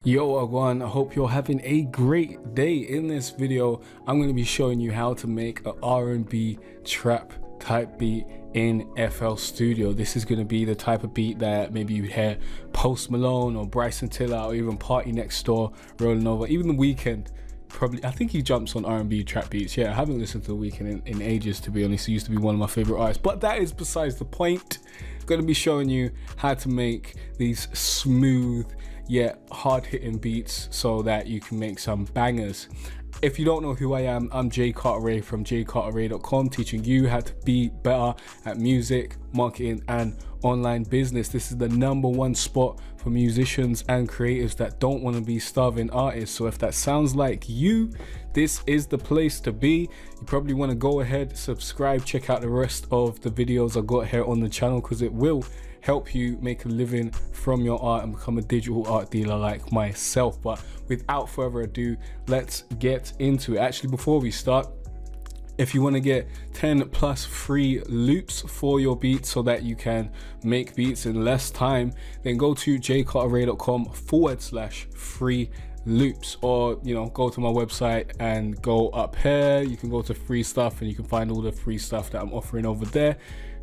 Yo everyone, I hope you're having a great day. In this video I'm going to be showing you how to make an R&B trap type beat in FL Studio. This is going to be the type of beat that maybe you hear Post Malone or Bryson or even Party Next Door rolling over. Even The Weeknd, probably, I think he jumps on R&B trap beats. Yeah, I haven't listened to The Weeknd in ages, to be honest. He used to be one of my favorite artists, but that is besides the point. I'm going to be showing you how to make these smooth yet hard-hitting beats so that you can make some bangers. If you don't know who I am, I'm Cartere from jcartere.com, teaching you how to be better at music, marketing, and online business. This is the #1 spot for musicians and creatives that don't want to be starving artists. So if that sounds like you, this is the place to be. You probably want to go ahead, subscribe, check out the rest of the videos I got here on the channel, because it will help you make a living from your art and become a digital art dealer like myself. But without further ado, let's get into it. Actually, before we start, if you want to get 10+ free loops for your beats so that you can make beats in less time, then go to jcartere.com/free loops, or go to my website and go up here. You can go to free stuff and you can find all the free stuff that I'm offering over there.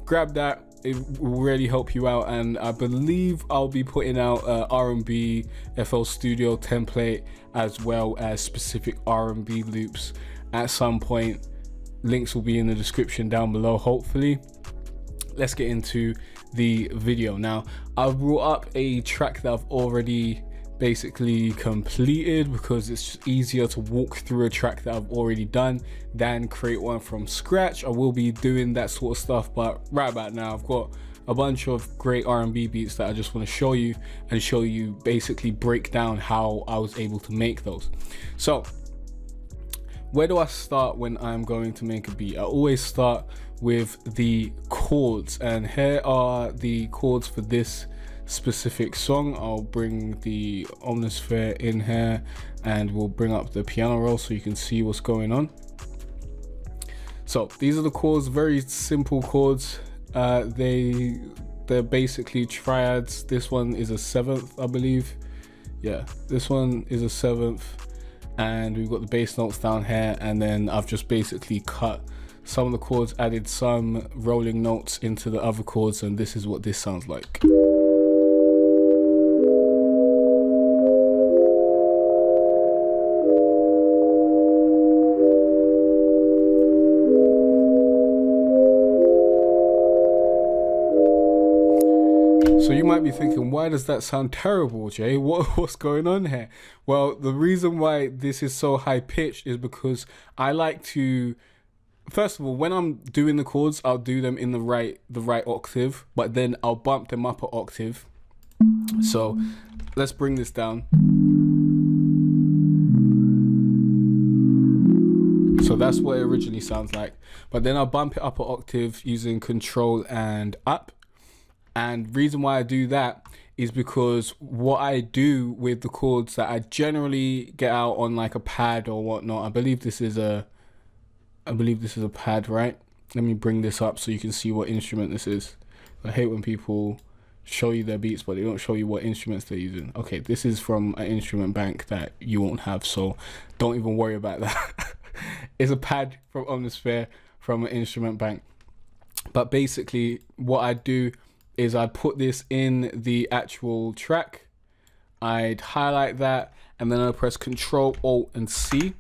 Grab that. It will really help you out, and I believe I'll be putting out R&B FL Studio template as well as specific R&B loops at some point. Links will be in the description down below, hopefully. Let's get into the video. Now, I've brought up a track that I've already basically completed, because it's just easier to walk through a track that I've already done than create one from scratch. I will be doing that sort of stuff, but right about now I've got a bunch of great R&B beats that I just want to show you, and show you basically break down how I was able to make those. So where do I start when I'm going to make a beat? I always start with the chords, and here are the chords for this specific song. I'll bring the Omnisphere in here and we'll bring up the piano roll so you can see what's going on. So these are the chords, very simple chords. They're basically triads. This one is a 7th, I believe. Yeah, this one is a 7th, and we've got the bass notes down here, and then I've just basically cut some of the chords, added some rolling notes into the other chords, and this is what this sounds like. So you might be thinking, why does that sound terrible, Jay? What's going on here? Well, the reason why this is so high pitched is because I like to, first of all, when I'm doing the chords, I'll do them in the right octave, but then I'll bump them up an octave. So let's bring this down. So that's what it originally sounds like, but then I'll bump it up an octave using Control and up. And reason why I do that is because what I do with the chords that I generally get out on like a pad or whatnot, I believe this is a pad, right? Let me bring this up so you can see what instrument this is. I hate when people show you their beats but they don't show you what instruments they're using. Okay, this is from an instrument bank that you won't have, so don't even worry about that. It's a pad from Omnisphere from an instrument bank. But basically what I do is I put this in the actual track, I'd highlight that, and then I press Control Alt and C,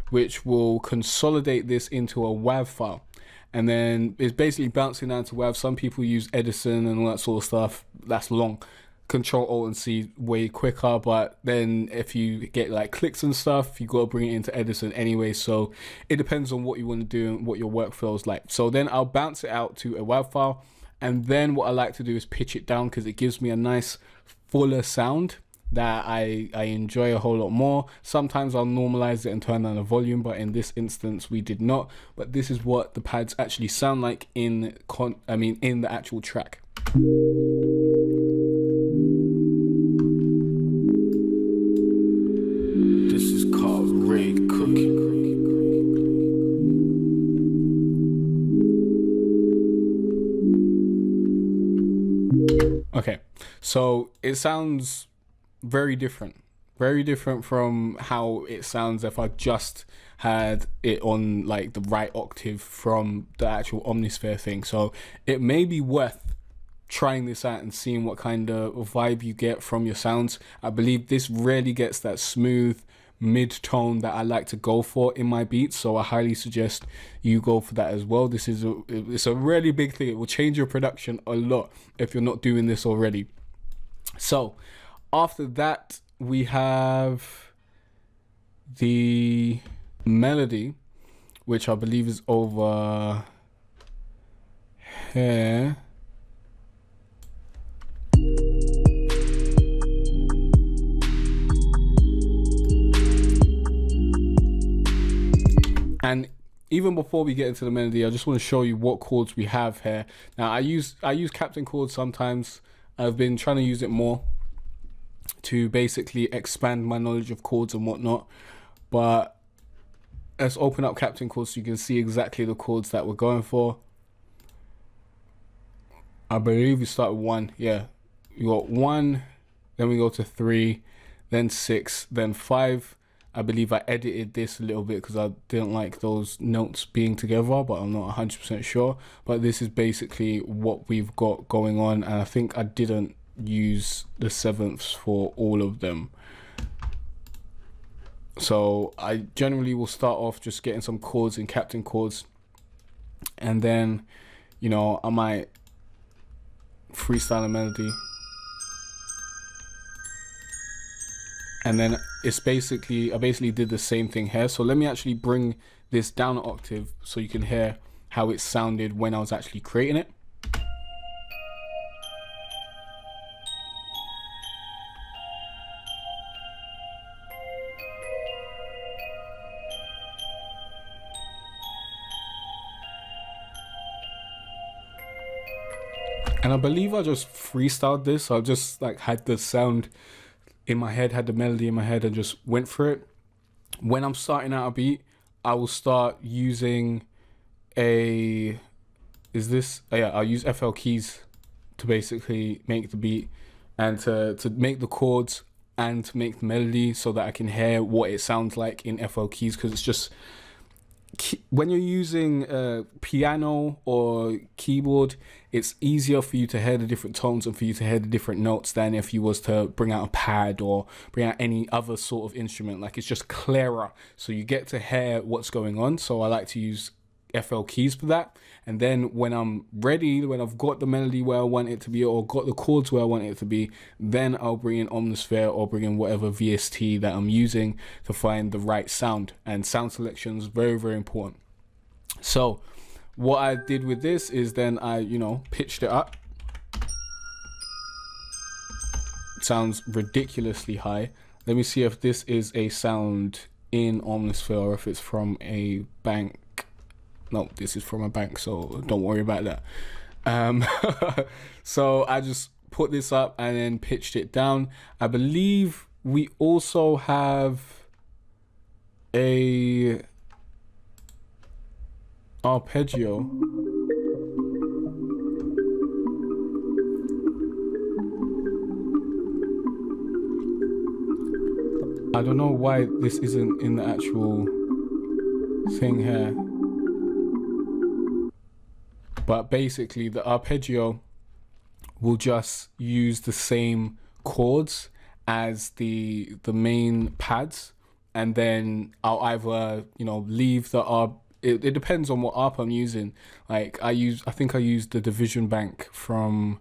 which will consolidate this into a WAV file. And then it's basically bouncing down to WAV. Some people use Edison and all that sort of stuff. That's long. Control Alt and C way quicker, but then if you get like clicks and stuff, you got to bring it into Edison anyway. So it depends on what you want to do and what your workflow is like. So then I'll bounce it out to a WAV file. And then what I like to do is pitch it down, because it gives me a nice fuller sound that I enjoy a whole lot more. Sometimes I'll normalize it and turn down the volume, but in this instance we did not. But this is what the pads actually sound like in the actual track. This is called Raid Cookie. Okay, so it sounds very different Very different from how it sounds if I just had it on like the right octave from the actual Omnisphere thing. So it may be worth trying this out and seeing what kind of vibe you get from your sounds. I believe this really gets that smooth mid-tone that I like to go for in my beats, so I highly suggest you go for that as well. It's a really big thing. It will change your production a lot if you're not doing this already. So after that, we have the melody, which I believe is over here. And even before we get into the melody, I just want to show you what chords we have here. Now I use Captain chords sometimes. I've been trying to use it more to basically expand my knowledge of chords and whatnot. But let's open up Captain chords so you can see exactly the chords that we're going for. I believe we start with 1. Yeah, we got 1, then we go to 3, then 6, then 5. I believe I edited this a little bit because I didn't like those notes being together, but I'm not 100% sure. But this is basically what we've got going on, and I think I didn't use the 7ths for all of them. So I generally will start off just getting some chords in Captain chords, and then, you know, I might freestyle a melody. And then it's basically, I basically did the same thing here. So let me actually bring this down an octave so you can hear how it sounded when I was actually creating it. And I believe I just freestyled this. I just like had the sound in my head, had the melody in my head, and just went for it. When I'm starting out a beat, I will start using I'll use FL keys to basically make the beat and to make the chords and to make the melody so that I can hear what it sounds like in FL keys, because it's just, when you're using piano or keyboard, it's easier for you to hear the different tones and for you to hear the different notes than if you was to bring out a pad or bring out any other sort of instrument. Like, it's just clearer, so you get to hear what's going on. So I like to use FL keys for that. And then when I'm ready, when I've got the melody where I want it to be or got the chords where I want it to be, then I'll bring in Omnisphere or bring in whatever VST that I'm using to find the right sound. And sound selection is very, very important. So what I did with this is then I, you know, pitched it up. It sounds ridiculously high. Let me see if this is a sound in Omnisphere or if it's from a bank. No, this is from a bank, so don't worry about that. So I just put this up and then pitched it down. I believe we also have a arpeggio. I don't know why this isn't in the actual thing here. But basically the arpeggio will just use the same chords as the main pads, and then I'll either, you know, leave the it depends on what ARP I'm using. Like I think I used the Division Bank from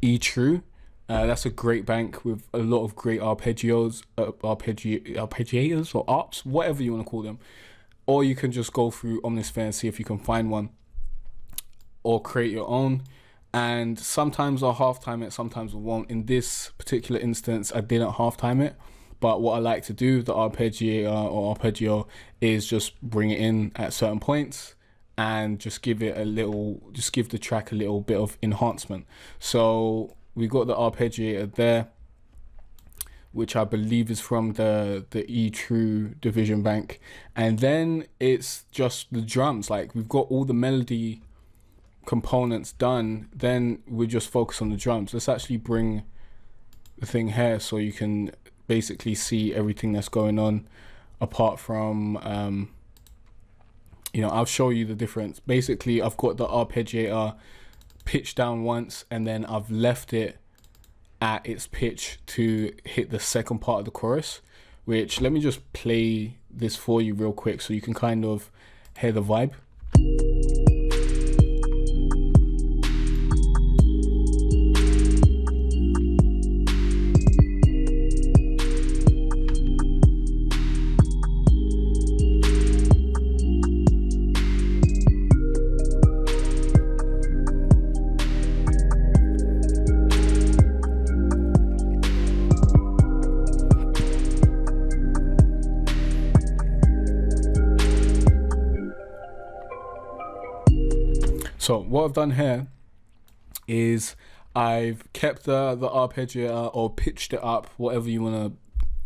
eTrue. That's a great bank with a lot of great arpeggios, arpeggiators or arps, whatever you want to call them. Or you can just go through Omnisphere and see if you can find one, or create your own. And sometimes I'll half time it, sometimes I won't. In this particular instance, I didn't half time it, but what I like to do, the Arpeggiator or Arpeggio, is just bring it in at certain points and just give it a little, just give the track a little bit of enhancement. So we got the Arpeggiator there, which I believe is from the eTrue Division Bank. And then it's just the drums. Like, we've got all the melody components done, then we just focus on the drums. Let's actually bring the thing here so you can basically see everything that's going on, apart from you know, I'll show you the difference. Basically, I've got the arpeggiator pitched down once, and then I've left it at its pitch to hit the second part of the chorus, which, let me just play this for you real quick so you can kind of hear the vibe. So what I've done here is I've kept the arpeggiator, or pitched it up, whatever you wanna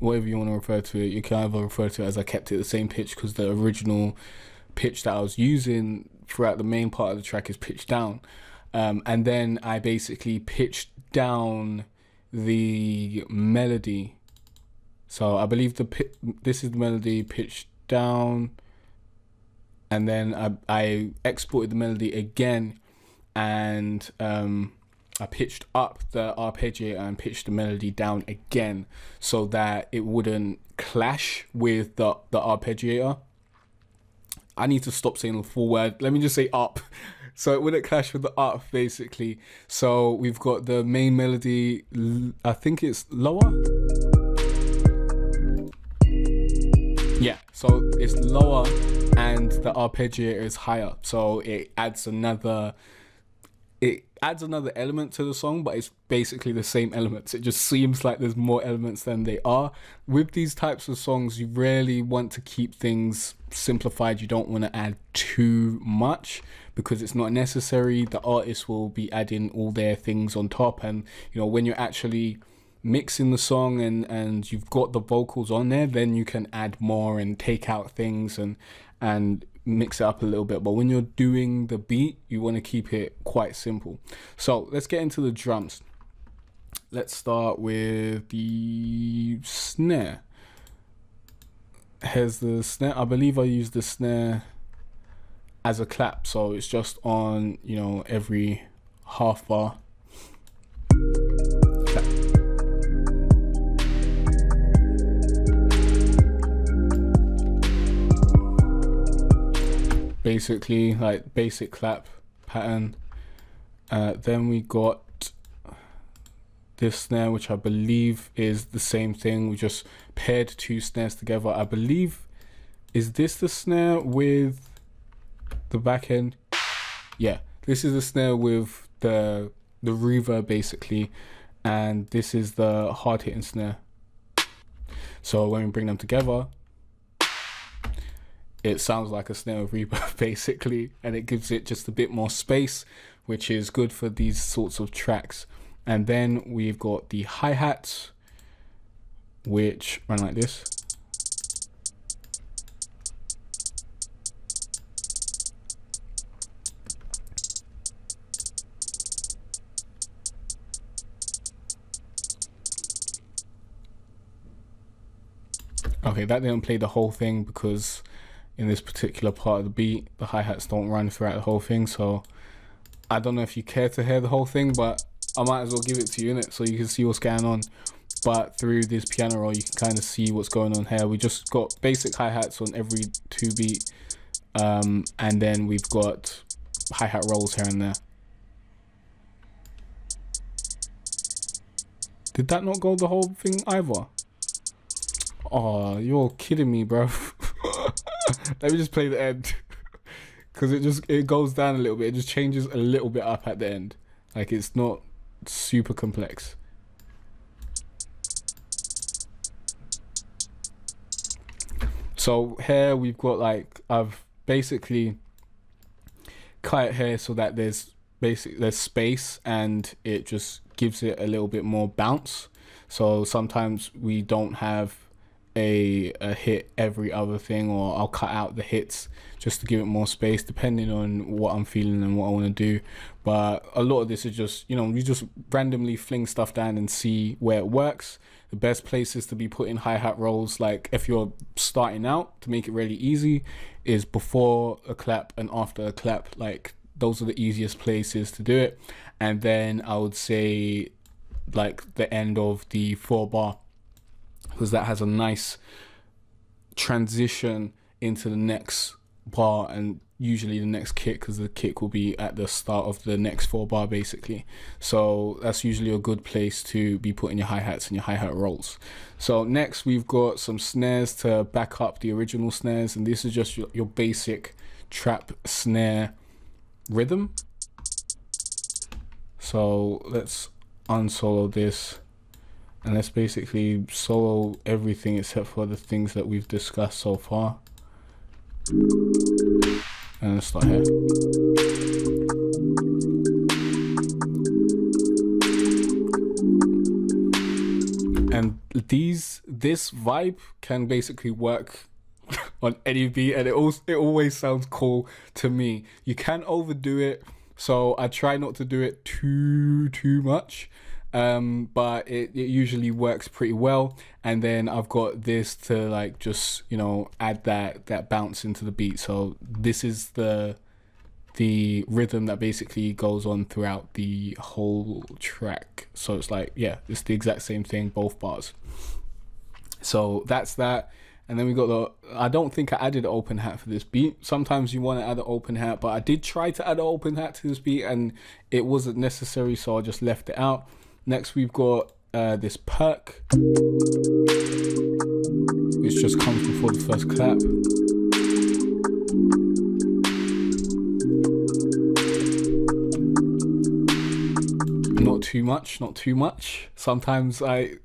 refer to it. You can either refer to it as I kept it the same pitch, because the original pitch that I was using throughout the main part of the track is pitched down, and then I basically pitched down the melody. So I believe this is the melody pitched down. And then I exported the melody again, and I pitched up the arpeggiator and pitched the melody down again, so that it wouldn't clash with the arpeggiator. I need to stop saying the full word. Let me just say up. So it wouldn't clash with the up, basically. So we've got the main melody, I think it's lower. Yeah, so it's lower and the arpeggiator is higher, so it adds another element to the song, but it's basically the same elements. It just seems like there's more elements than they are. With these types of songs, you really want to keep things simplified. You don't want to add too much, because it's not necessary. The artist will be adding all their things on top, and you know, when you're actually mixing the song and you've got the vocals on there, then you can add more and take out things and mix it up a little bit. But when you're doing the beat, you want to keep it quite simple. So let's get into the drums. Let's start with the snare. Here's the snare. I believe I used the snare as a clap, so it's just on, you know, every half bar. Clap. Basically, like basic clap pattern. Then we got this snare, which I believe is the same thing. We just paired two snares together. I believe, is this the snare with the back end? Yeah, this is the snare with the reverb, basically, and this is the hard hitting snare. So when we bring them together, it sounds like a snare with reverb, basically, and it gives it just a bit more space, which is good for these sorts of tracks. And then we've got the hi-hats, which run like this. Okay, that didn't play the whole thing, because in this particular part of the beat, the hi-hats don't run throughout the whole thing, so I don't know if you care to hear the whole thing, but I might as well give it to you, innit, so you can see what's going on. But through this piano roll, you can kind of see what's going on here. We just got basic hi-hats on every 2 beat, and then we've got hi-hat rolls here and there. Did that not go the whole thing either? Oh, you're kidding me, bro. Let me just play the end, because it goes down a little bit. It just changes a little bit up at the end. Like, it's not super complex. So here we've got, like, I've basically cut it here so that there's space, and it just gives it a little bit more bounce. So sometimes we don't have a hit every other thing, or I'll cut out the hits just to give it more space, depending on what I'm feeling and what I want to do. But a lot of this is just, you know, you just randomly fling stuff down and see where it works. The best places to be putting hi-hat rolls, like if you're starting out, to make it really easy, is before a clap and after a clap. Like those are the easiest places to do it. And then I would say like the end of the 4-bar, because that has a nice transition into the next bar and usually the next kick, because the kick will be at the start of the next 4-bar basically. So that's usually a good place to be putting your hi-hats and your hi-hat rolls. So next we've got some snares to back up the original snares, and this is just your basic trap snare rhythm. So let's unsolo this and let's basically solo everything except for the things that we've discussed so far. And let's start here. And this vibe can basically work on any beat, and it always sounds cool to me. You can overdo it, so I try not to do it too much. But it usually works pretty well. And then I've got this to like just, you know, add that bounce into the beat. So this is the rhythm that basically goes on throughout the whole track. So it's like, yeah, it's the exact same thing, both bars. So that's that. And then we got I don't think I added an open hat for this beat. Sometimes you want to add an open hat, but I did try to add an open hat to this beat and it wasn't necessary, so I just left it out. Next we've got this perk, which just comes before the first clap. Not too much. Sometimes I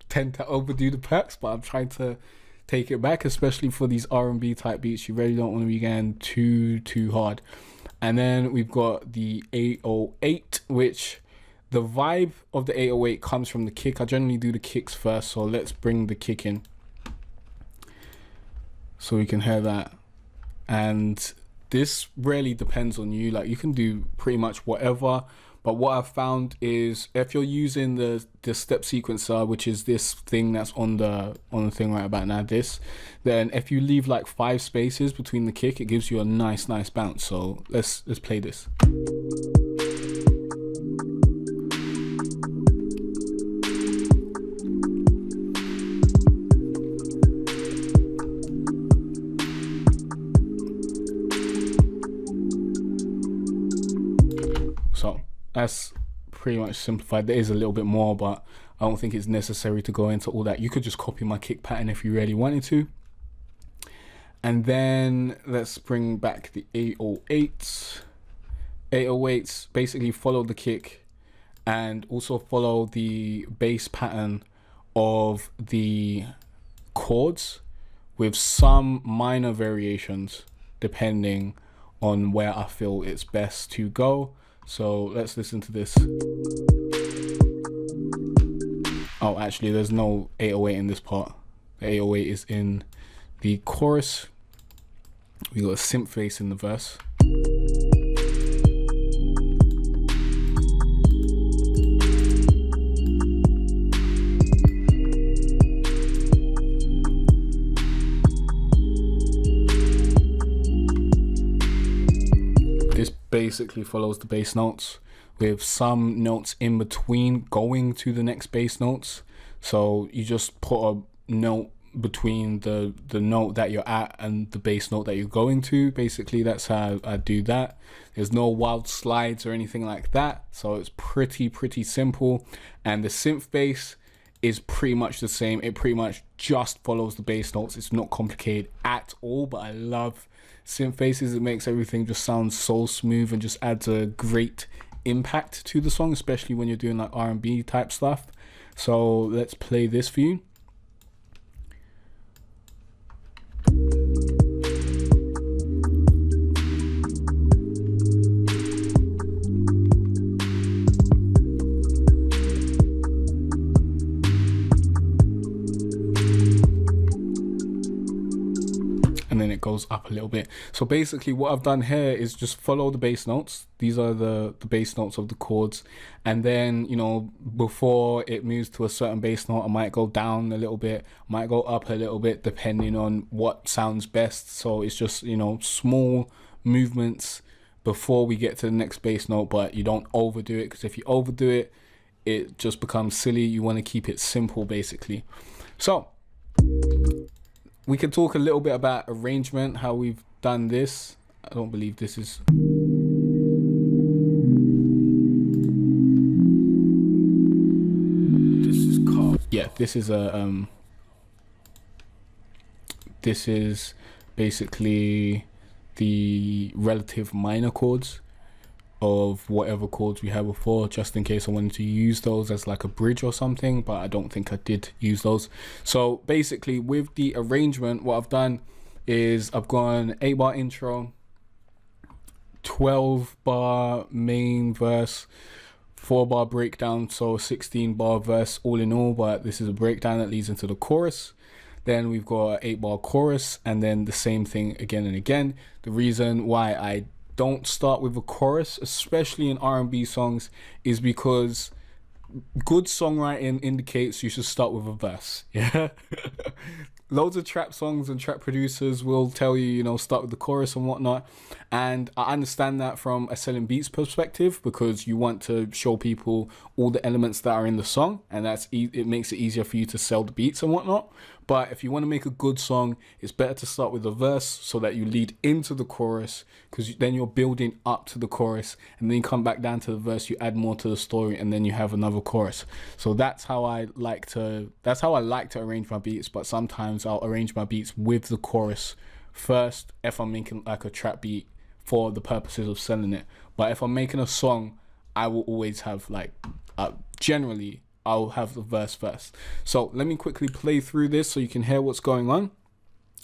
tend to overdo the perks, but I'm trying to take it back, especially for these R&B type beats. You really don't want to be going too hard. And then we've got the 808, which the vibe of the 808 comes from the kick. I generally do the kicks first, so let's bring the kick in so we can hear that. And this really depends on you. Like you can do pretty much whatever, but what I've found is if you're using the step sequencer, which is this thing that's on the thing right about now, then if you leave like 5 spaces between the kick, it gives you a nice bounce. So let's play this. So that's pretty much simplified. There is a little bit more, but I don't think it's necessary to go into all that. You could just copy my kick pattern if you really wanted to. And then let's bring back the 808s. 808s basically follow the kick and also follow the bass pattern of the chords with some minor variations depending on where I feel it's best to go. So let's listen to this. Oh, actually, there's no 808 in this part. The 808 is in the chorus. We got a synth bass in the verse. Basically follows the bass notes with some notes in between going to the next bass notes. So you just put a note between the note that you're at and the bass note that you're going to. Basically that's how I do that. There's no wild slides or anything like that, so it's pretty simple. And the synth bass is pretty much the same. It pretty much just follows the bass notes. It's not complicated at all, but I love synth basses. It makes everything just sound so smooth and just adds a great impact to the song, especially when you're doing like R&B type stuff. So let's play this for you. and then it goes up a little bit. So basically what I've done here is just follow the bass notes. These are the bass notes of the chords, and then, you know, before it moves to a certain bass note, I might go down a little bit, might go up a little bit, depending on what sounds best. So it's just, you know, small movements before we get to the next bass note, but you don't overdo it, because if you overdo it, it just becomes silly. You want to keep it simple, basically. So we can talk a little bit about arrangement, how we've done this. I don't believe this is... This is chords. Yeah, this is a this is basically the relative minor chords of whatever chords we had before, just in case I wanted to use those as like a bridge or something, but I don't think I did use those. So basically with the arrangement, what I've done is I've gone 8-bar intro, 12-bar main verse, 4-bar breakdown, so 16-bar verse all in all, but this is a breakdown that leads into the chorus. Then we've got 8-bar chorus, and then the same thing again and again. The reason why I don't start with a chorus, especially in R&B songs, is because good songwriting indicates you should start with a verse. Yeah. Loads of trap songs and trap producers will tell you, you know, start with the chorus and whatnot. And I understand that from a selling beats perspective, because you want to show people all the elements that are in the song, and it makes it easier for you to sell the beats and whatnot. But if you want to make a good song, it's better to start with a verse so that you lead into the chorus, because then you're building up to the chorus, and then you come back down to the verse, you add more to the story, and then you have another chorus. So that's how I like to arrange my beats. But sometimes I'll arrange my beats with the chorus first if I'm making like a trap beat for the purposes of selling it. But if I'm making a song, I will always have like generally I'll have the verse first. So let me quickly play through this so you can hear what's going on.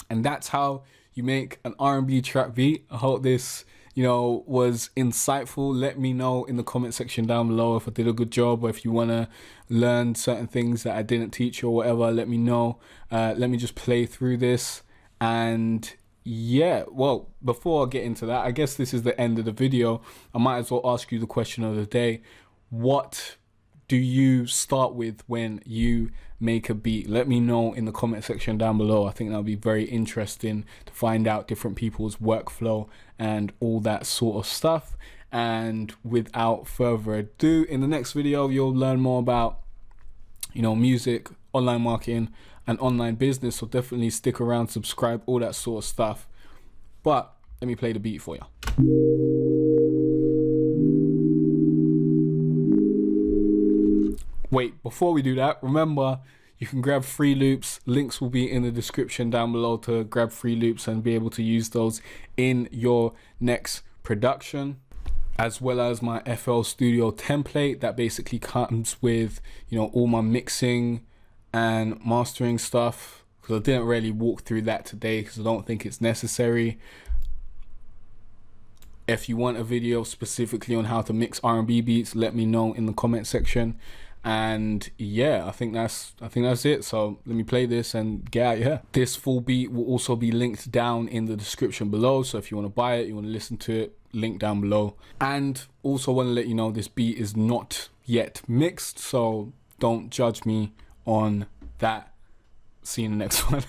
And that's how you make an R&B trap beat. I hope this, you know, was insightful. Let me know in the comment section down below if I did a good job, or if you want to learn certain things that I didn't teach you or whatever, let me know. Let me just play through this. And yeah, well, before I get into that, I guess this is the end of the video. I might as well ask you the question of the day. What do you start with when you make a beat? Let me know in the comment section down below. I think that'll be very interesting to find out different people's workflow and all that sort of stuff. And without further ado, in the next video, you'll learn more about, you know, music, online marketing, and online business. So definitely stick around, subscribe, all that sort of stuff. But let me play the beat for you. Wait, before we do that, remember you can grab free loops. Links will be in the description down below to grab free loops and be able to use those in your next production, as well as my FL Studio template that basically comes with, you know, all my mixing and mastering stuff, because I didn't really walk through that today because I don't think it's necessary. If you want a video specifically on how to mix R&B beats, let me know in the comment section. And yeah, I think that's it. So let me play this and get out of here. This full beat will also be linked down in the description below. So if you want to buy it, you want to listen to it, link down below. And also want to let you know this beat is not yet mixed, so don't judge me on that. See you in the next one.